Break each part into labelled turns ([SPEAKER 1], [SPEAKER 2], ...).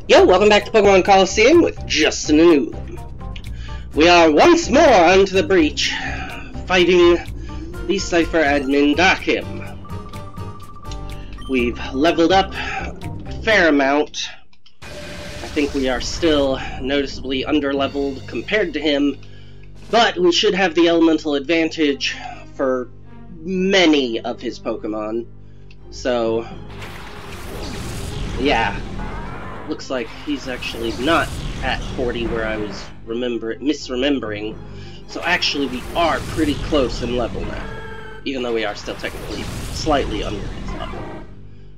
[SPEAKER 1] Yo, welcome back to Pokemon Colosseum with Justin and Ulam. We are once more onto the breach, fighting the Cypher admin Dakim. We've leveled up a fair amount. I think we are still noticeably underleveled compared to him, but we should have the elemental advantage for many of his Pokemon. So, yeah. Looks like he's actually not at 40 where I was misremembering. So actually we are pretty close in level now, even though we are still technically slightly under his level.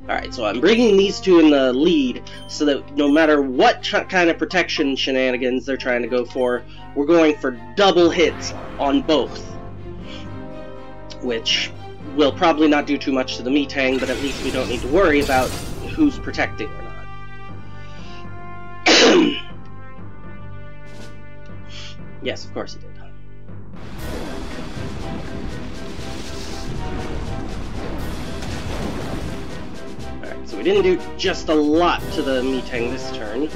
[SPEAKER 1] Alright, so I'm bringing these two in the lead so that no matter what kind of protection shenanigans they're trying to go for, we're going for double hits on both. Which will probably not do too much to the Metang, but at least we don't need to worry about who's protecting or not. Yes, of course he did. Alright, so we didn't do just a lot to the Metang this turn.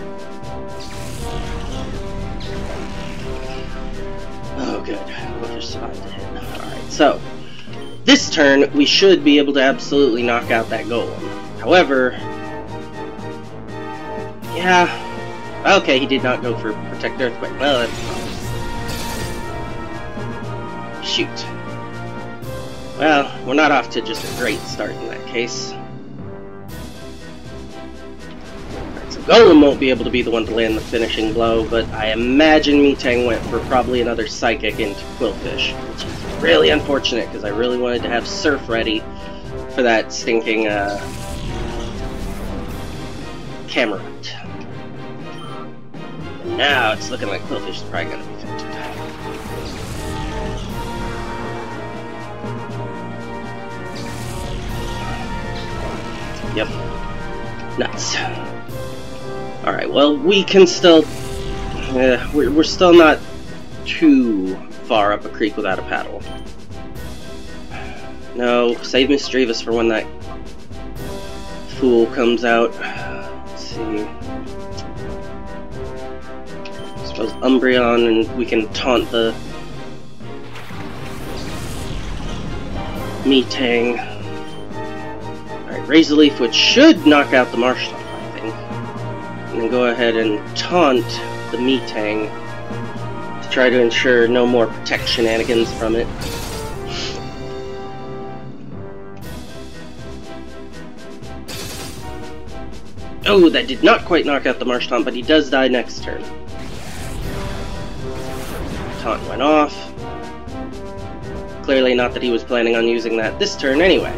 [SPEAKER 1] Oh, good. We'll just survive the hit. Alright, so this turn we should be able to absolutely knock out that golem. However, yeah. Okay, he did not go for Protect Earthquake. Well, that's fine. Shoot. Well, we're not off to just a great start in that case. Alright, so Golem won't be able to be the one to land the finishing blow, but I imagine Metang went for probably another Psychic into Quillfish, which is really unfortunate because I really wanted to have Surf ready for that stinking Camerupt. Now it's looking like Quillfish is probably going to be fainted. Yep. Nuts. Alright, well, we can still... we're still not too far up a creek without a paddle. No, save Misdreavus for when that fool comes out. Let's see... Umbreon, and we can taunt the Metang. Alright, Razor Leaf, which should knock out the Marshtomp, I think. And then go ahead and taunt the Metang to try to ensure no more protect shenanigans from it. Oh, that did not quite knock out the Marshtomp, but he does die next turn. Taunt went off. Clearly not that he was planning on using that this turn anyway.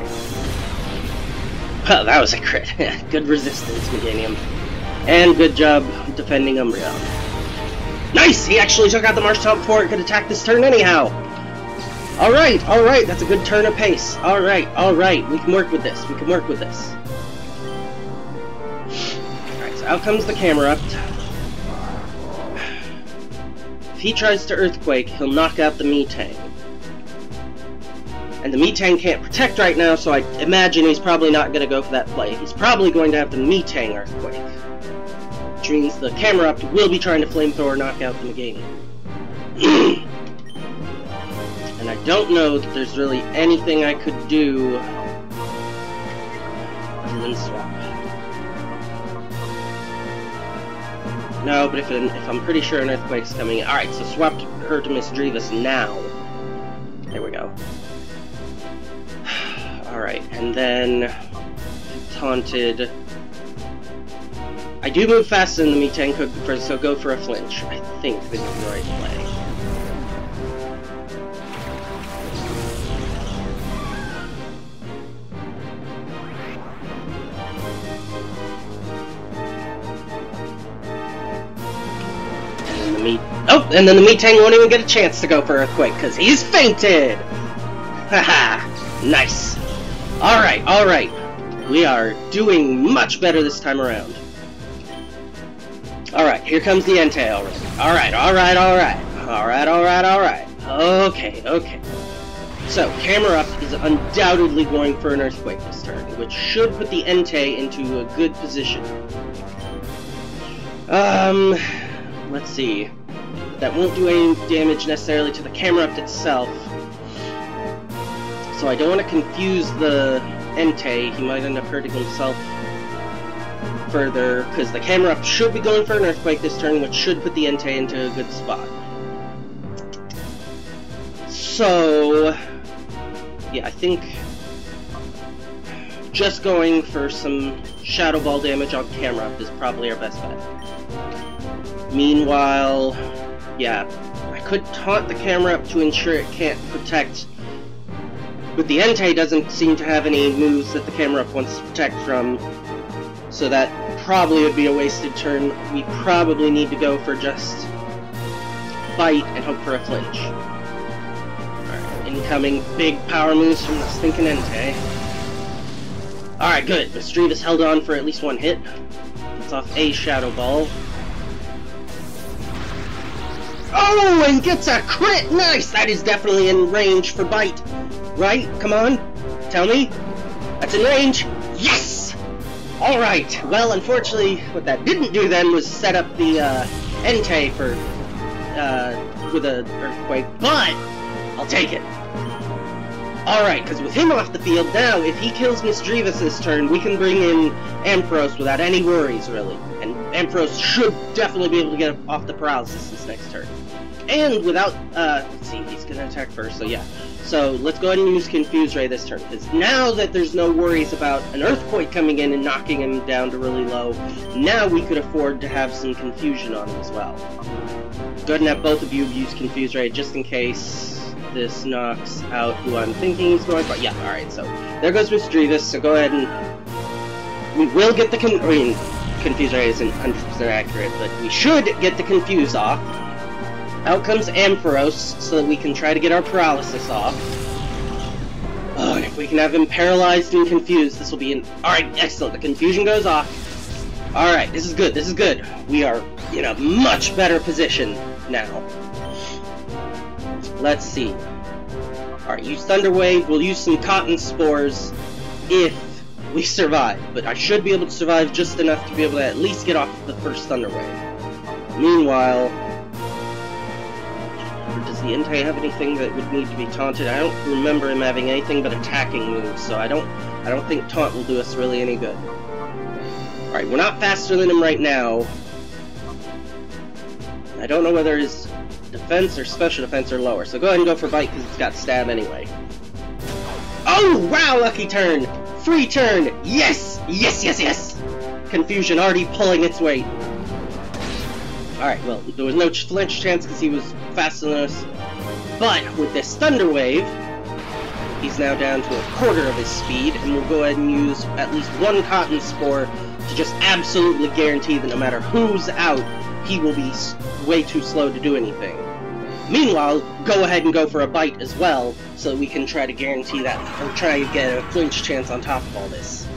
[SPEAKER 1] Well, that was a crit. Good resistance, Meganium. And good job defending Umbreon. Nice! He actually took out the Marshtomp before it could attack this turn anyhow! Alright, alright, that's a good turn of pace. Alright, alright, we can work with this. We can work with this. Alright, so out comes the Camerupt. If he tries to Earthquake, he'll knock out the Metang. And the Metang can't protect right now, so I imagine he's probably not going to go for that play. He's probably going to have the Metang Earthquake. Which means the Camerupt will be trying to Flamethrower knock out the Meganium. And I don't know that there's really anything I could do other than swap. No, but if I'm pretty sure an Earthquake's coming in. Alright, so swapped her to Misdreavus now. There we go. Alright, and then taunted. I do move faster than the Metang, so go for a flinch. I think this is the right play. Oh, and then the Metang won't even get a chance to go for Earthquake, because he's fainted! Haha! Nice! Alright, alright. We are doing much better this time around. Alright, here comes the Entei already. Alright, alright, alright. Alright, alright, alright. Okay, okay. So, Camerupt is undoubtedly going for an Earthquake this turn, which should put the Entei into a good position. Let's see. That won't do any damage necessarily to the camera up itself. So I don't want to confuse the Entei. He might end up hurting himself further, because the camera up should be going for an Earthquake this turn, which should put the Entei into a good spot. So, yeah, I think just going for some Shadow Ball damage on camera up is probably our best bet. Meanwhile, yeah, I could taunt the camera up to ensure it can't protect, but the Entei doesn't seem to have any moves that the camera up wants to protect from, so that probably would be a wasted turn. We probably need to go for just Bite and hope for a flinch. Alright, incoming big power moves from the stinking Entei. Alright, good. Misdreavus held on for at least one hit. Gets off a Shadow Ball. Oh, and gets a crit! Nice! That is definitely in range for Bite. Right? Come on. Tell me. That's in range. Yes! Alright. Well, unfortunately, what that didn't do then was set up the Entei for, with an Earthquake, but I'll take it. Alright, because with him off the field now, if he kills Misdreavus this turn, we can bring in Ampharos without any worries, really. And Ampharos should definitely be able to get off the paralysis this next turn. And without, let's see, he's gonna attack first, so yeah. So, let's go ahead and use Confuse Ray this turn, because now that there's no worries about an Earthquake coming in and knocking him down to really low, now we could afford to have some confusion on him as well. Go ahead and have both of you use Confuse Ray just in case this knocks out who I'm thinking he's going for. Yeah, alright, so there goes Misdreavus, so go ahead and we will get the Confuse Ray isn't 100% accurate, but we should get the Confuse off. Out comes Ampharos, so that we can try to get our paralysis off. Oh, and if we can have him paralyzed and confused, this will be an... Alright, excellent, the confusion goes off. Alright, this is good, this is good. We are in a much better position now. Let's see. Alright, use Thunder Wave, we'll use some Cotton Spores if we survive, but I should be able to survive just enough to be able to at least get off the first Thunder Wave. Meanwhile, does the Entei have anything that would need to be taunted? I don't remember him having anything but attacking moves, so I don't think taunt will do us really any good. Alright, we're not faster than him right now. I don't know whether his defense or special defense are lower, so go ahead and go for Bite because it's got stab anyway. Oh, wow, lucky turn! Free turn! Yes! Yes, yes, yes! Confusion already pulling its weight. Alright, well, there was no flinch chance because he was faster than us. But with this Thunder Wave, he's now down to a quarter of his speed, and we'll go ahead and use at least one Cotton Spore to just absolutely guarantee that no matter who's out, he will be way too slow to do anything. Meanwhile, go ahead and go for a Bite as well, so we can try to guarantee that, or try to get a flinch chance on top of all this.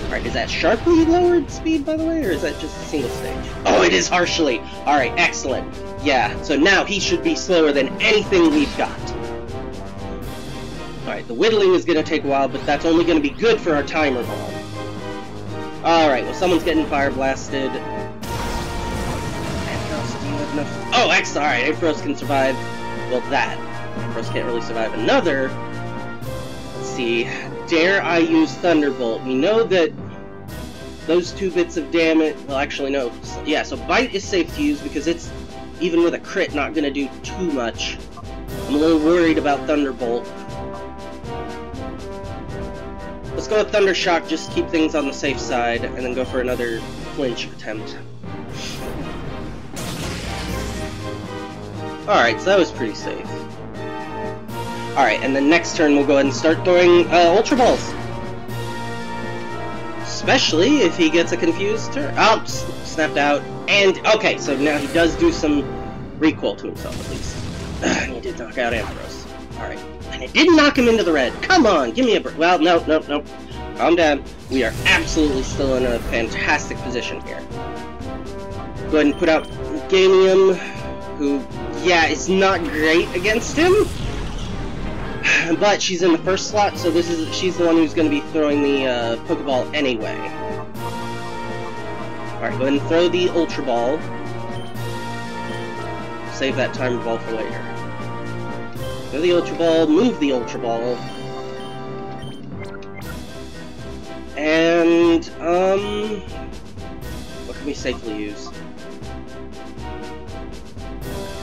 [SPEAKER 1] Alright, is that sharply lowered speed, by the way, or is that just a single stage? Oh, it is harshly! Alright, excellent. Yeah, so now he should be slower than anything we've got. Alright, the whittling is going to take a while, but that's only going to be good for our timer ball. Alright, well, someone's getting fire blasted. Oh, excellent! Alright, Ampharos can survive, well, that. Ampharos can't really survive another. Let's see, dare I use Thunderbolt? We know that those 2 bits of damage, well, actually, no. Yeah, so Bite is safe to use because it's, even with a crit, not going to do too much. I'm a little worried about Thunderbolt. Let's go with Thunder Shock, just keep things on the safe side, and then go for another flinch attempt. Alright, so that was pretty safe. Alright, and then next turn we'll go ahead and start throwing Ultra Balls. Especially if he gets a confused turn. Oh, snapped out. And, okay, so now he does do some recoil to himself, at least. And he did knock out Ampharos. Alright. And it didn't knock him into the red. Come on, give me a break. Well, no. Calm down. We are absolutely still in a fantastic position here. Go ahead and put out Ganium, who, yeah, is not great against him. But she's in the first slot, so she's the one who's going to be throwing the Pokeball anyway. Alright, go ahead and throw the Ultra Ball. Save that Timer Ball for later. Throw the Ultra Ball, move the Ultra Ball. And, what can we safely use?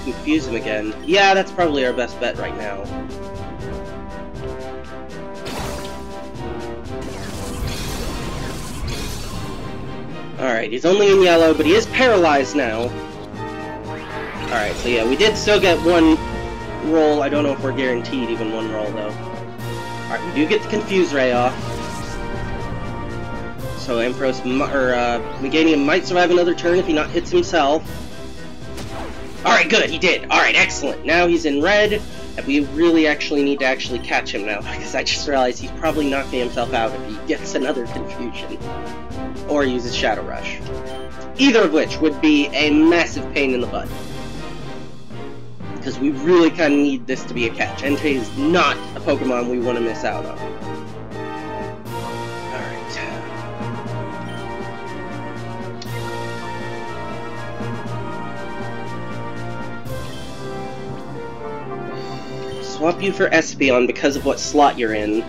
[SPEAKER 1] Confuse him again. Yeah, that's probably our best bet right now. Alright, he's only in yellow, but he is paralyzed now. Alright, so yeah, we did still get one roll. I don't know if we're guaranteed even one roll, though. Alright, we do get the Confuse Ray off. So Meganium might survive another turn if he not hits himself. Alright, good, he did. Alright, excellent. Now he's in red, and we really actually need to actually catch him now, because I just realized he's probably knocking himself out if he gets another Confusion. Or uses Shadow Rush. Either of which would be a massive pain in the butt. Because we really kind of need this to be a catch. Entei is not a Pokemon we want to miss out on. Alright. Swap you for Espeon because of what slot you're in.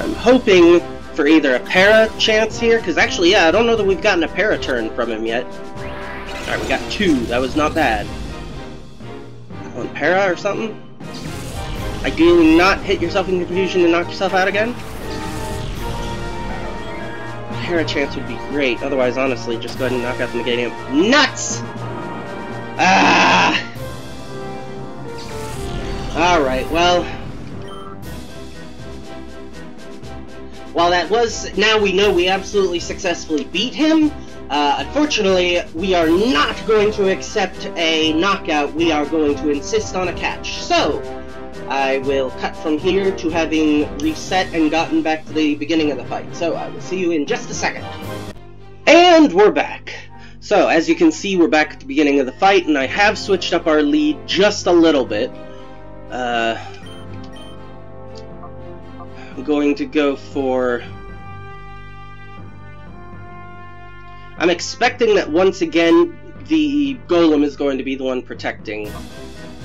[SPEAKER 1] I'm hoping for either a Para chance here, because actually, yeah, I don't know that we've gotten a Para turn from him yet. Alright, we got 2. That was not bad. On Para or something? Ideally not hit yourself in Confusion and knock yourself out again? Para chance would be great. Otherwise, honestly, just go ahead and knock out the Meganium. Nuts! Ah! Alright, well... While that was, now we know we absolutely successfully beat him, unfortunately, we are not going to accept a knockout, we are going to insist on a catch. So, I will cut from here to having reset and gotten back to the beginning of the fight. So, I will see you in just a second. And we're back. So, as you can see, we're back at the beginning of the fight, and I have switched up our lead just a little bit. I'm going to go for... I'm expecting that once again the Golem is going to be the one protecting.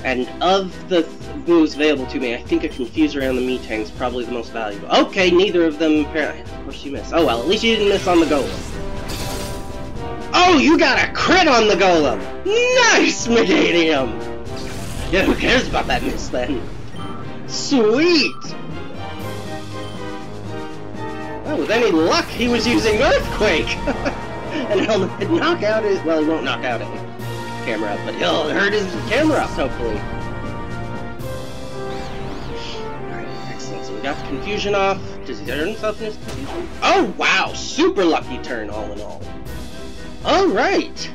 [SPEAKER 1] And of the moves available to me, I think a Confuse Ray on the Metang is probably the most valuable. Okay, neither of them apparently... Of course you missed. Oh well, at least you didn't miss on the Golem. Oh, you got a crit on the Golem! Nice, Meganium! Yeah, who cares about that miss then? Sweet! Oh, with any luck, he was using Earthquake! And he'll knock out his... Well, he won't knock out any camera up, but he'll hurt his camera up, hopefully. Alright, excellent. So we got the Confusion off. Does he turn himself in his Confusion? Oh, wow! Super lucky turn, all in all. Alright!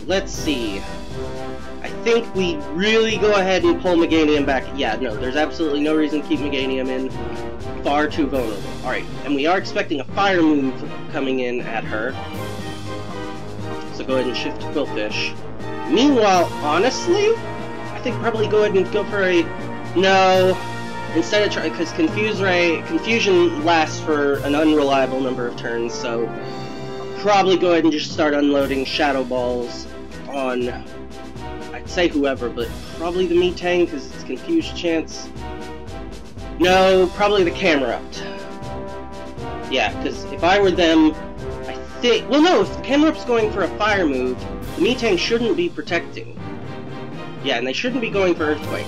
[SPEAKER 1] Let's see. I think we really go ahead and pull Meganium back. Yeah, no, there's absolutely no reason to keep Meganium in. Far too vulnerable. Alright, and we are expecting a fire move coming in at her. So go ahead and shift to Quillfish. Meanwhile, honestly, I think probably go ahead and go for a... No, instead of trying... Because Confusion lasts for an unreliable number of turns, so... Probably go ahead and just start unloading Shadow Balls on... I'd say whoever, but probably the Metang, because it's Confused chance. No, probably the Camerupt. Yeah, because if I were them, I think... Well, no, if the Camerupt's going for a fire move, the Metang shouldn't be protecting. Yeah, and they shouldn't be going for Earthquake.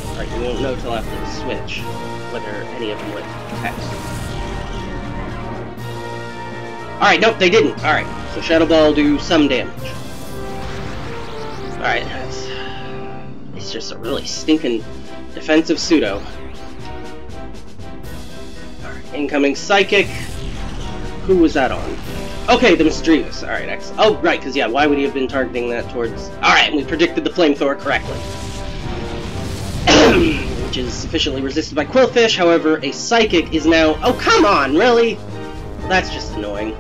[SPEAKER 1] Alright, you won't know till after the switch whether any of them would protect. Alright, nope, they didn't. Alright, so Shadow Ball will do some damage. Alright, it's just a really stinking defensive pseudo. Alright, incoming Psychic. Who was that on? Okay, the Misdreavus. Alright, excellent. Oh, right, because yeah, why would he have been targeting that towards... Alright, we predicted the Flamethrower correctly. Which is sufficiently resisted by Quillfish, however, a Psychic is now... Oh, come on, really? Well, that's just annoying.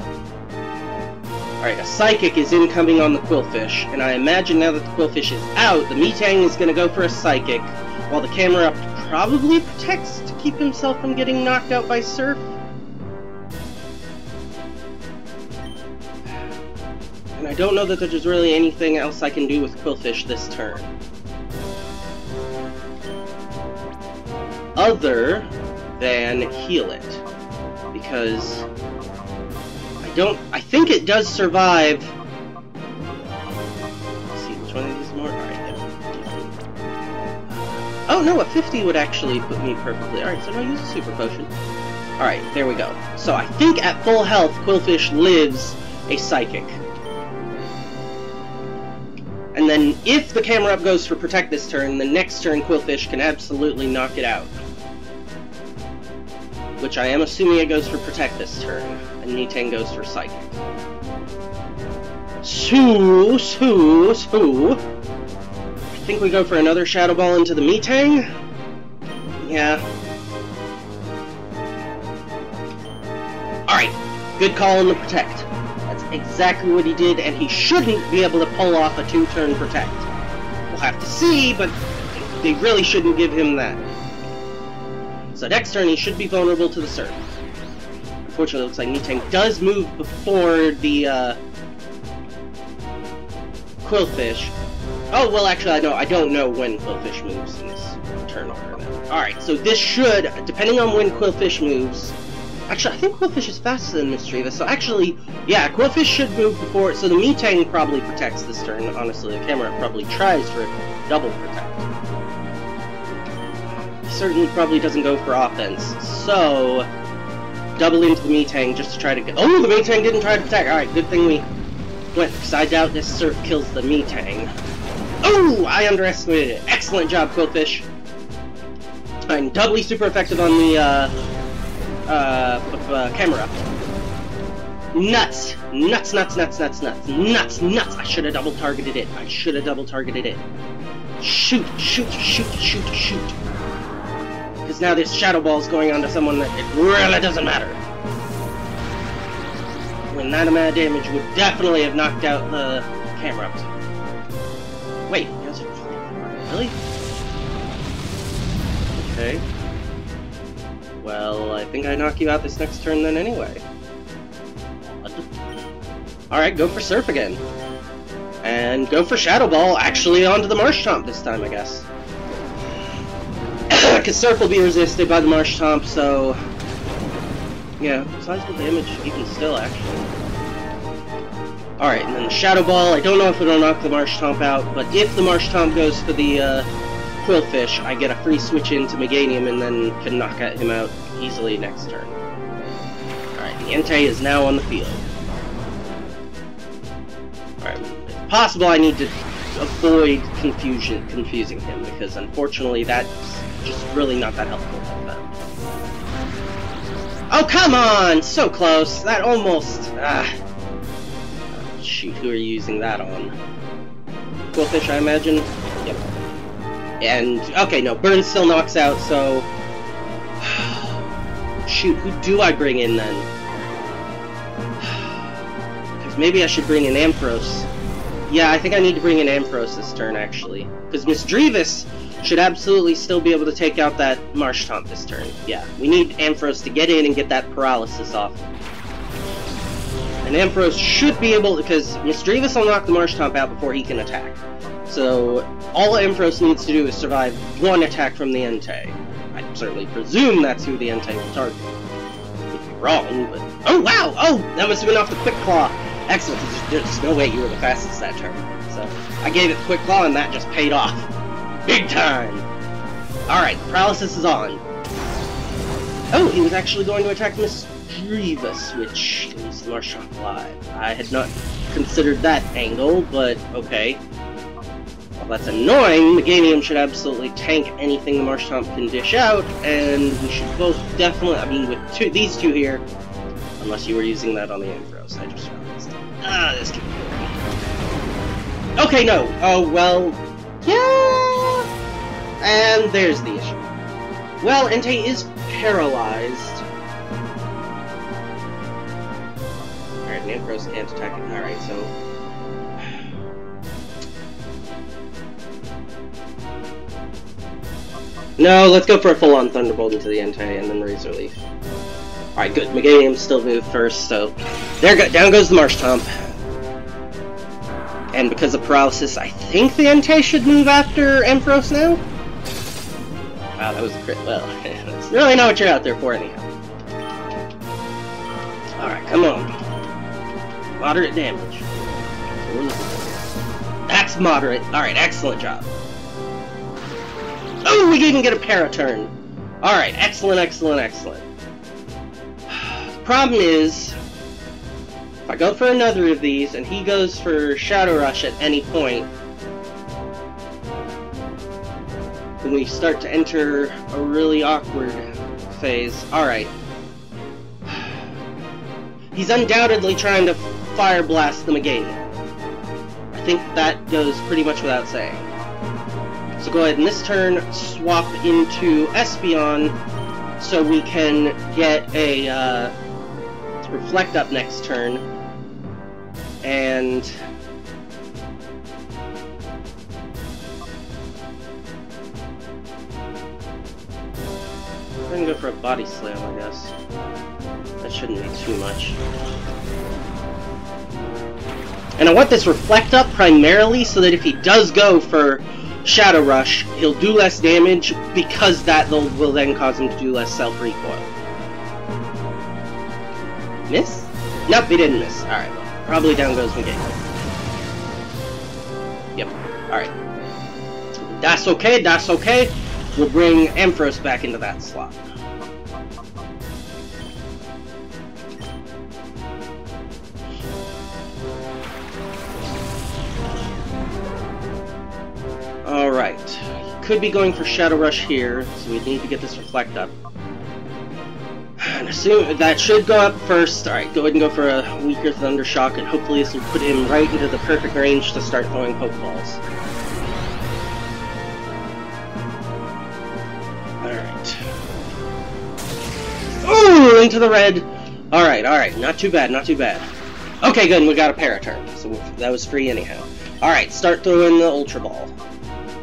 [SPEAKER 1] Alright, a Psychic is incoming on the Quillfish, and I imagine now that the Quillfish is out, the Metang is going to go for a Psychic, while the camera probably protects to keep himself from getting knocked out by Surf. And I don't know that there's really anything else I can do with Quillfish this turn. Other than heal it. Because I think it does survive. Let's see, which one of these more? Alright, yeah. Oh no, a 50 would actually put me perfectly. Alright, so I'll use a super potion. Alright, there we go. So I think at full health, Quillfish lives a psychic. And then if the camera up goes for protect this turn, the next turn Quillfish can absolutely knock it out. Which I am assuming it goes for protect this turn, and Nitang goes for psychic. So. I think we go for another Shadow Ball into the Nitang? Yeah. Alright, good call on the protect. That's exactly what he did, and he shouldn't be able to pull off a 2-turn protect. We'll have to see, but they really shouldn't give him that. So next turn he should be vulnerable to the Surf. Unfortunately, it looks like Nitang does move before the Quillfish. Oh, well actually I don't know when Quillfish moves in this turn order. Alright, so this should, depending on when Quillfish moves... Actually, I think Quillfish is faster than Mischievous, so actually, yeah, Quillfish should move before... So the Nitang probably protects this turn, honestly. The camera probably tries for double protect. Certainly probably doesn't go for offense, so double into the Nitang just to try to get... Oh, the Nitang didn't try to protect! Alright, good thing we went, because I doubt this Surf kills the Nitang. Oh, I underestimated it. Excellent job, Quillfish. I'm doubly super effective on the camera. Nuts! Nuts, nuts, nuts, nuts, nuts, nuts, nuts! I should have double targeted it. I should have double targeted it. Shoot, shoot, shoot, shoot, shoot. Because now this Shadow Ball is going on to someone that it really doesn't matter. When that amount of damage would definitely have knocked out the camera. Wait, really? Okay. Well, I think I knock you out this next turn then anyway. Alright, go for Surf again. And go for Shadow Ball, actually onto the Marshtomp this time, I guess. Because Surf will be resisted by the Marshtomp, so... Yeah, sizable damage even still, actually. Alright, and then the Shadow Ball, I don't know if it'll knock the Marshtomp out, but if the Marshtomp goes for the Quillfish, I get a free switch into Meganium and then can knock him out easily next turn. Alright, the Entei is now on the field. Alright, if possible, I need to avoid confusing him, because unfortunately that's just really not that helpful. Oh, come on! So close! That almost... shoot, who are you using that on? Quillfish, I imagine? Yep. And, okay, no, Burn still knocks out, so... Shoot, who do I bring in then? Because maybe I should bring in Ampharos. Yeah, I think I need to bring in Ampharos this turn, actually. Because Misdreavus should absolutely still be able to take out that Marshtomp this turn. Yeah, we need Ampharos to get in and get that paralysis off. And Ampharos should be able, because Misdreavus will knock the Marshtomp out before he can attack. So, all Ampharos needs to do is survive one attack from the Entei. I certainly presume that's who the Entei will target. Could be wrong, but... Oh, wow! Oh, that must have been off the Quick Claw. Excellent. There's no way you were the fastest that turn. So, I gave it the Quick Claw and that just paid off. Big time! Alright, paralysis is on. Oh, he was actually going to attack Misdreavus, which leaves the Marshtomp alive. I had not considered that angle, but okay. Well, that's annoying. Meganium should absolutely tank anything the Marshtomp can dish out, and we should both definitely, I mean, with these two here, unless you were using that on the Ampharos, I just realized. This could be good. Okay, no. Oh, well, yeah! And there's the issue. Well, Entei is paralyzed. Alright, Ampharos can't attack it. Alright, so... No, let's go for a full-on Thunderbolt into the Entei and then Razor Leaf. Alright, good. Meganium still moved first, so... down goes the Marsh Tomp. And because of paralysis, I think the Entei should move after Ampharos now? Wow, that was a crit. Well, that's really not what you're out there for anyhow. Alright, come on. Moderate damage. That's moderate. Alright, excellent job. Oh, we even get a para-turn. Alright, excellent, excellent, excellent. The problem is, if I go for another of these, and he goes for Shadow Rush at any point, then we start to enter a really awkward phase. Alright. He's undoubtedly trying to Fire Blast the Meganium. I think that goes pretty much without saying. So go ahead and this turn swap into Espeon so we can get a Reflect up next turn. And I'm gonna go for a Body Slam, I guess. That shouldn't be too much. And I want this Reflect up primarily so that if he does go for Shadow Rush, he'll do less damage because that will then cause him to do less self-recoil. Miss? Nope, he didn't miss. Alright, well, probably down goes Meganium. Yep, alright. That's okay, that's okay. We'll bring Ampharos back into that slot. Alright, could be going for Shadow Rush here, so we need to get this Reflect up. And assume that should go up first. Alright, go ahead and go for a weaker Thunder Shock, and hopefully this will put him right into the perfect range to start throwing Pokeballs. Alright. Ooh, into the red! Alright, alright, not too bad, not too bad. Okay, good, we got a Para-Turn, so that was free anyhow. Alright, start throwing the Ultra Ball.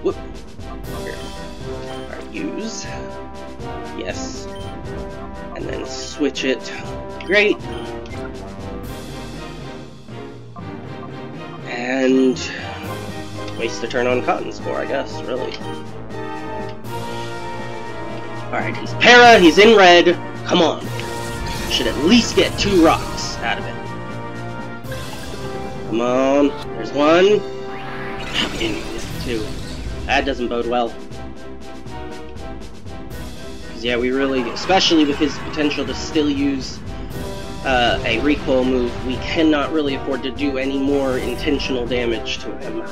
[SPEAKER 1] Whoop. Here. Alright, use. Yes. And then switch it. Great. And waste a turn on Cotton Spore, I guess, really. Alright, he's Para, he's in red. Come on. Should at least get 2 rocks out of it. Come on. There's 1. We didn't even get 2. That doesn't bode well. Because, yeah, we really, especially with his potential to still use a recoil move, we cannot really afford to do any more intentional damage to him.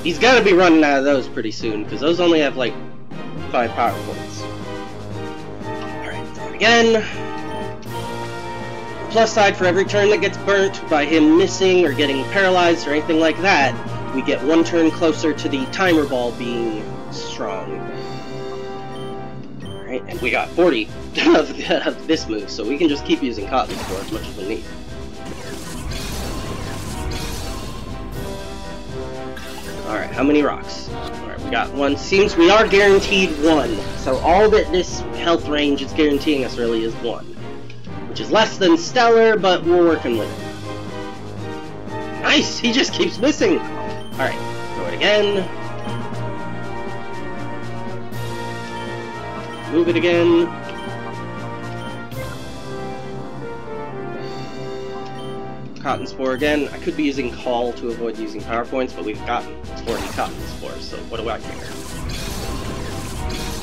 [SPEAKER 1] He's got to be running out of those pretty soon, because those only have, like, 5 power points. Alright, throw it again. Plus side, for every turn that gets burnt by him missing or getting paralyzed or anything like that, we get 1 turn closer to the Timer Ball being strong. Alright, and we got 40 of this move, so we can just keep using Cotton Spore as much as we need. Alright, how many rocks? Alright, we got 1. Seems we are guaranteed 1, so all that this health range is guaranteeing us really is 1. Which is less than stellar, but we're working with it. Nice! He just keeps missing! Alright, throw it again. Move it again. Cotton Spore again. I could be using Call to avoid using power points, but we've gotten 40 Cotton Spores, so what do I care?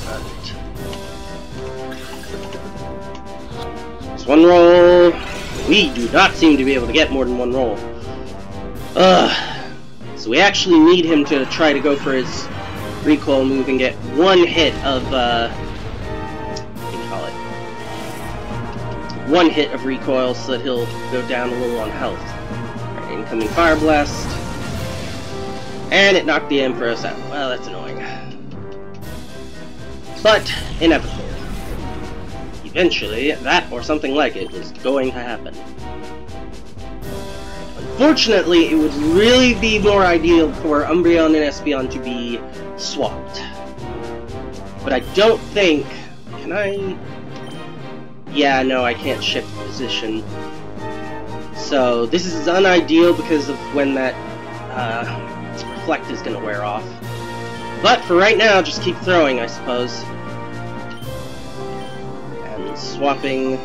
[SPEAKER 1] Alright. Just 1 roll. We do not seem to be able to get more than 1 roll. So we actually need him to try to go for his recoil move and get 1 hit of, what do you call it? 1 hit of recoil so that he'll go down a little on health. Alright, incoming Fire Blast. And it knocked the Ampharos out. Well, that's annoying. But, inevitable. Eventually, that or something like it was going to happen. Unfortunately, it would really be more ideal for Umbreon and Espeon to be swapped. But I don't think... Can I... Yeah, no, I can't shift position. So, this is unideal because of when that reflect is going to wear off. But for right now, just keep throwing, I suppose. And swapping...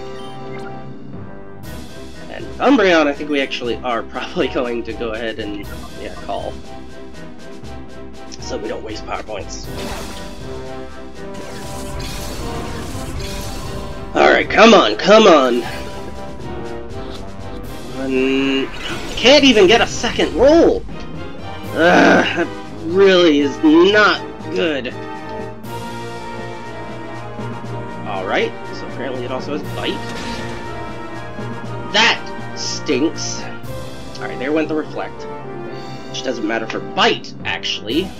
[SPEAKER 1] And Umbreon, I think we actually are probably going to go ahead and, yeah, call. So we don't waste power points. Alright, come on, come on! Can't even get a second roll! That really is not good. Alright, so apparently it also has Bite. That stinks. Alright, there went the Reflect. Which doesn't matter for Bite, actually.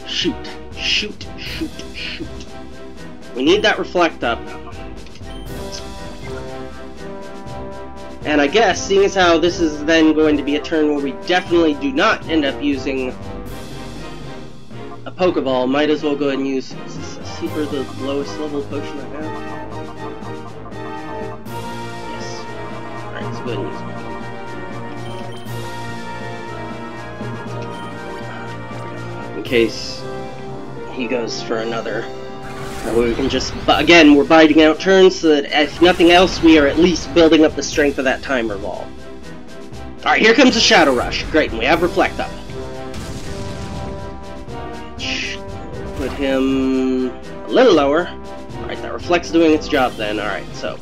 [SPEAKER 1] Shoot, shoot, shoot, shoot. We need that Reflect up. And I guess, seeing as how this is then going to be a turn where we definitely do not end up using a Pokeball, might as well go ahead and use... Is this a super the lowest level potion I have? Yes. Alright, let's go ahead and use it. In case he goes for another. We can just, again, we're biding out turns so that if nothing else, we are at least building up the strength of that Timer Ball. Alright, here comes the Shadow Rush. Great, and we have Reflect up. Put him a little lower. Alright, that Reflect's doing its job then. Alright, so.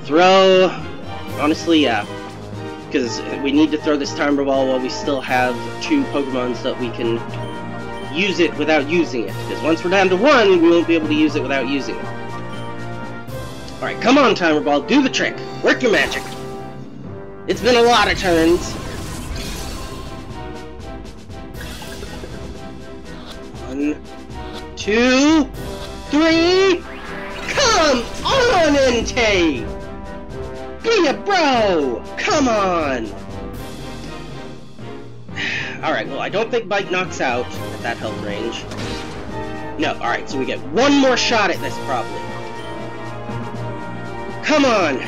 [SPEAKER 1] Throw. Honestly, yeah. Because we need to throw this Timer Ball while we still have 2 Pokemon so that we can use it without using it, because once we're down to 1, we won't be able to use it without using it. Alright, come on, Timer Ball, do the trick! Work your magic! It's been a lot of turns. 1, 2, 3... Come on, Entei! Be a bro! Come on! Alright, well, I don't think Bite knocks out at that health range. No, alright, so we get one more shot at this, probably. Come on!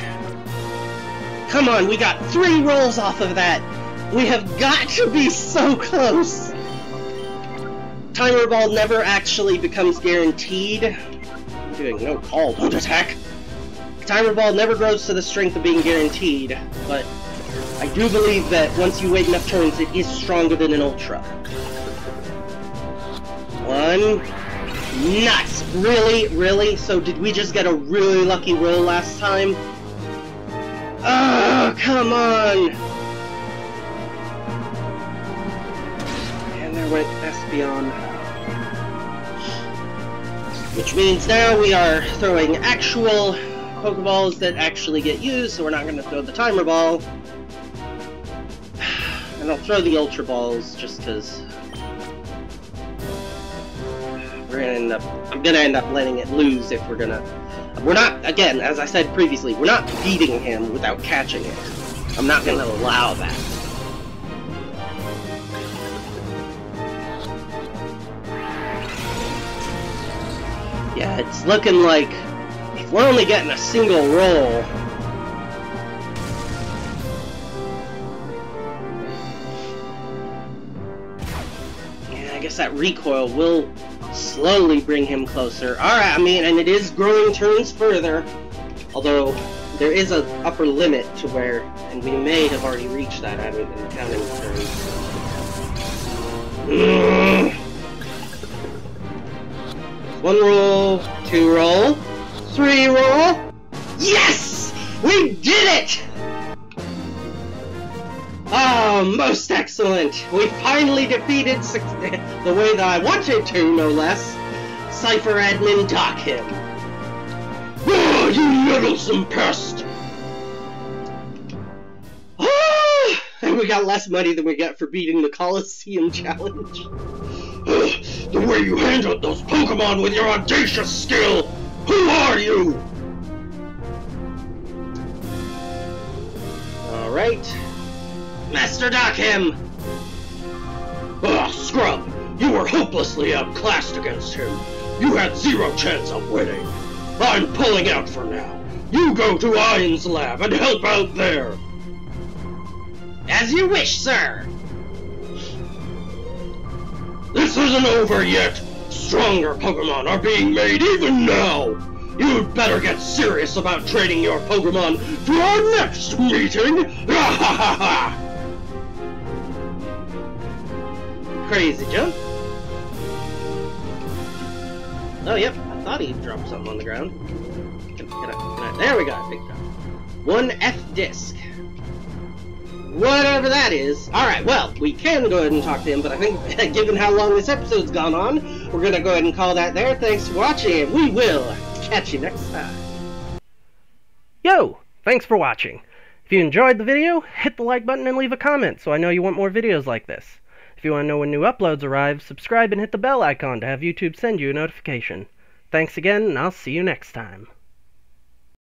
[SPEAKER 1] Come on, we got 3 rolls off of that! We have got to be so close! Timer Ball never actually becomes guaranteed. I'm doing no call, don't attack! Timer Ball never grows to the strength of being guaranteed, but I do believe that once you wait enough turns, it is stronger than an Ultra. 1. Nuts! Really? Really? So did we just get a really lucky roll last time? Oh, come on! And there went Espeon. Which means now we are throwing actual Pokeballs that actually get used, so we're not going to throw the Timer Ball. And I'll throw the Ultra Balls just because I'm gonna end up letting it lose if we're not, again, as I said previously, we're not beating him without catching it. I'm not gonna allow that. Yeah, it's looking like if we're only getting a single roll, I guess that recoil will slowly bring him closer. Alright, I mean, and it is growing turns further. Although, there is an upper limit to where, and we may have already reached that, I haven't been counting turns. 1 roll, 2 roll, 3 roll. Yes! We did it! Oh, most excellent! We finally defeated the way that I wanted to, no less. Cypher Admin Dock him. Oh, you meddlesome pest! Oh, and we got less money than we got for beating the Colosseum challenge. The way you handled those Pokemon with your audacious skill! Who are you? Alright. Master Dock him! Ah, scrub! You were hopelessly outclassed against him. You had zero chance of winning. I'm pulling out for now. You go to Ain's lab and help out there. As you wish, sir. This isn't over yet. Stronger Pokemon are being made even now. You'd better get serious about training your Pokemon for our next meeting. Crazy jump. Oh, yep. I thought he dropped something on the ground. Can I? There we go. Big jump. 1 F disc. Whatever that is. Alright, well, we can go ahead and talk to him, but I think, given how long this episode's gone on, we're gonna go ahead and call that there. Thanks for watching, and we will catch you next time. Yo! Thanks for watching. If you enjoyed the video, hit the like button and leave a comment so I know you want more videos like this. If you want to know when new uploads arrive, subscribe and hit the bell icon to have YouTube send you a notification. Thanks again, and I'll see you next time.